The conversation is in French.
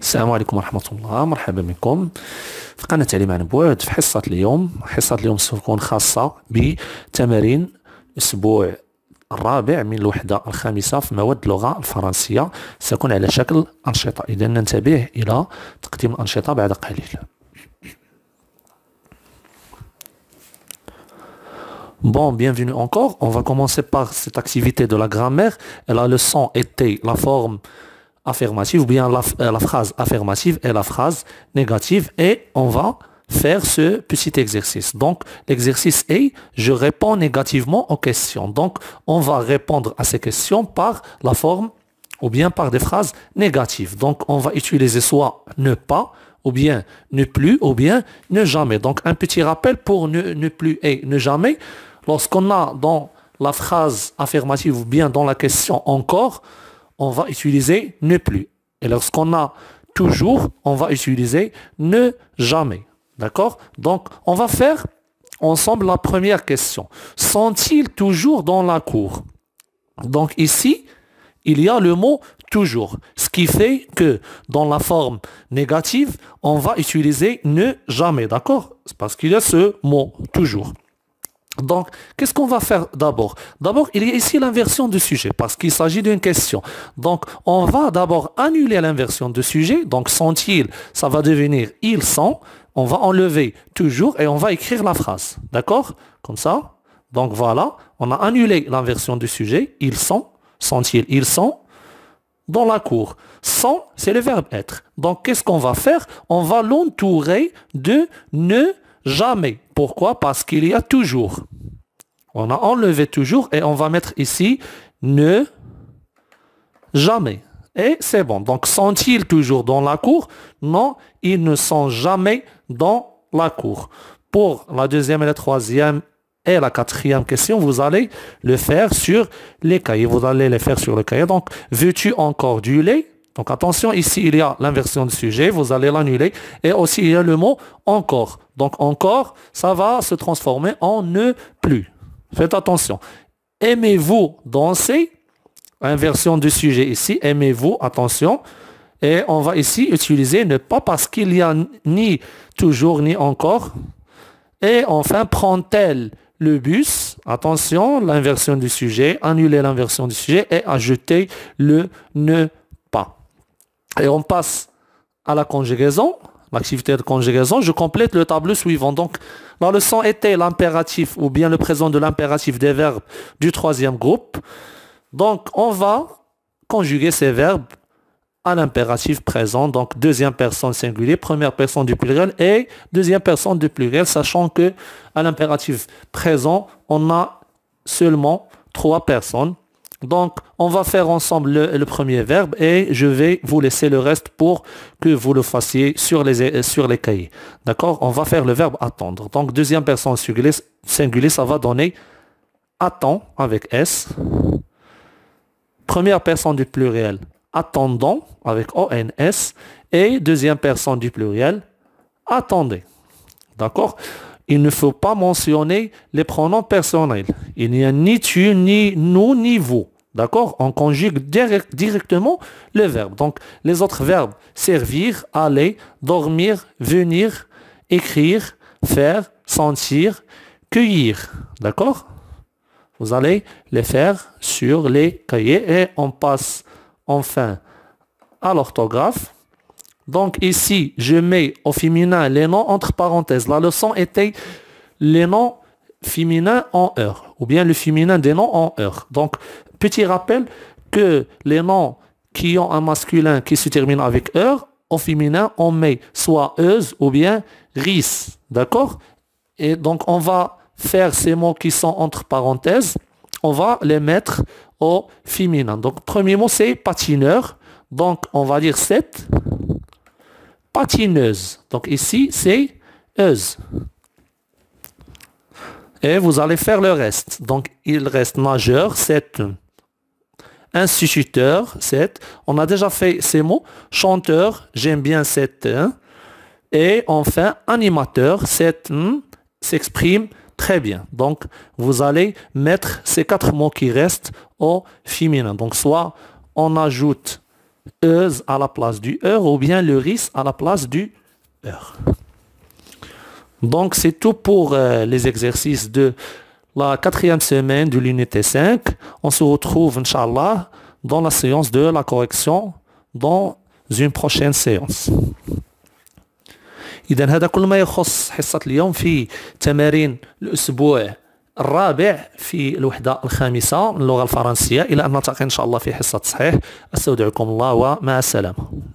السلام عليكم ورحمة الله، مرحبا بكم في قناة تعليم عن بعد. في حصة اليوم ستكون خاصة بتمارين الأسبوع الرابع من الوحدة الخامسة في مواد اللغة الفرنسية. سيكون على شكل أنشطة، إذا ننتبه إلى تقديم الأنشطة بعد قليل. Bon, bienvenue encore. On va commencer par cette activité de la grammaire. La leçon était la forme affirmative ou bien la phrase affirmative et la phrase négative, et on va faire ce petit exercice. Donc l'exercice est: je réponds négativement aux questions. Donc on va répondre à ces questions par la forme ou bien par des phrases négatives. Donc on va utiliser soit ne pas, ou bien ne plus, ou bien ne jamais. Donc un petit rappel pour ne plus et ne jamais. Lorsqu'on a dans la phrase affirmative ou bien dans la question encore, on va utiliser ne plus. Et lorsqu'on a toujours, on va utiliser ne jamais. D'accord? Donc, on va faire ensemble la première question. Sont-ils toujours dans la cour? Donc ici, il y a le mot toujours. Ce qui fait que dans la forme négative, on va utiliser ne jamais. D'accord? C'est parce qu'il y a ce mot toujours. Donc, qu'est-ce qu'on va faire d'abord? D'abord, il y a ici l'inversion de sujet parce qu'il s'agit d'une question. Donc, on va d'abord annuler l'inversion de sujet. Donc, sont-ils, ça va devenir ils sont. On va enlever toujours et on va écrire la phrase. D'accord? Comme ça. Donc, voilà. On a annulé l'inversion du sujet. Ils sont. Sont-ils? Ils sont dans la cour. Sont, c'est le verbe être. Donc, qu'est-ce qu'on va faire? On va l'entourer de ne jamais. Pourquoi? Parce qu'il y a toujours. On a enlevé toujours et on va mettre ici ne jamais. Et c'est bon. Donc, sont-ils toujours dans la cour? Non, ils ne sont jamais dans la cour. Pour la deuxième et la troisième et la quatrième question, vous allez le faire sur les cahiers. Vous allez les faire sur le cahier. Donc, veux-tu encore du lait? Donc attention, ici il y a l'inversion du sujet, vous allez l'annuler. Et aussi il y a le mot encore. Donc encore, ça va se transformer en ne plus. Faites attention. Aimez-vous danser? Inversion du sujet ici, aimez-vous, attention. Et on va ici utiliser ne pas parce qu'il y a ni toujours ni encore. Et enfin, prend-elle le bus? Attention, l'inversion du sujet, annuler l'inversion du sujet et ajouter le ne pas. Et on passe à la conjugaison, l'activité de conjugaison. Je complète le tableau suivant. Donc, la leçon était l'impératif ou bien le présent de l'impératif des verbes du troisième groupe. Donc, on va conjuguer ces verbes à l'impératif présent. Donc, deuxième personne singulier, première personne du pluriel et deuxième personne du pluriel, sachant que à l'impératif présent, on a seulement 3 personnes. Donc, on va faire ensemble le premier verbe et je vais vous laisser le reste pour que vous le fassiez sur les cahiers. D'accord? On va faire le verbe attendre. Donc, deuxième personne singulier, ça va donner attend avec S. Première personne du pluriel, attendons avec ONS. Et deuxième personne du pluriel, attendez. D'accord? Il ne faut pas mentionner les pronoms personnels. Il n'y a ni tu, ni nous, ni vous. D'accord? On conjugue directement le verbe. Donc, les autres verbes, servir, aller, dormir, venir, écrire, faire, sentir, cueillir. D'accord? Vous allez les faire sur les cahiers et on passe enfin à l'orthographe. Donc, ici, je mets au féminin les noms entre parenthèses. La leçon était les noms féminins en heure ou bien le féminin des noms en heure. Donc, petit rappel que les noms qui ont un masculin qui se termine avec heure, au féminin, on met soit euse ou bien ris. D'accord? Et donc, on va faire ces mots qui sont entre parenthèses. On va les mettre au féminin. Donc, premier mot, c'est patineur. Donc, on va dire cette patineuse. Donc, ici, c'est euse. Et vous allez faire le reste. Donc, il reste nageur, c'est instituteur, c'est. On a déjà fait ces mots. Chanteur, j'aime bien cette. Et enfin, animateur, c'est s'exprime très bien. Donc, vous allez mettre ces 4 mots qui restent au féminin. Donc, soit on ajoute euse à la place du heure ou bien le ris à la place du heure. Donc c'est tout pour les exercices de la 4e semaine de l'unité 5. On se retrouve, Inch'Allah, dans la séance de la correction dans une prochaine séance. إذا هذا كل ما يخص حصة اليوم في تمارين الأسبوع الرابع في الوحدة الخامسة من اللغة الفرنسية. إلى أن نلتقي إن شاء الله في حصة صحيح. أستودعكم الله ومع السلامة.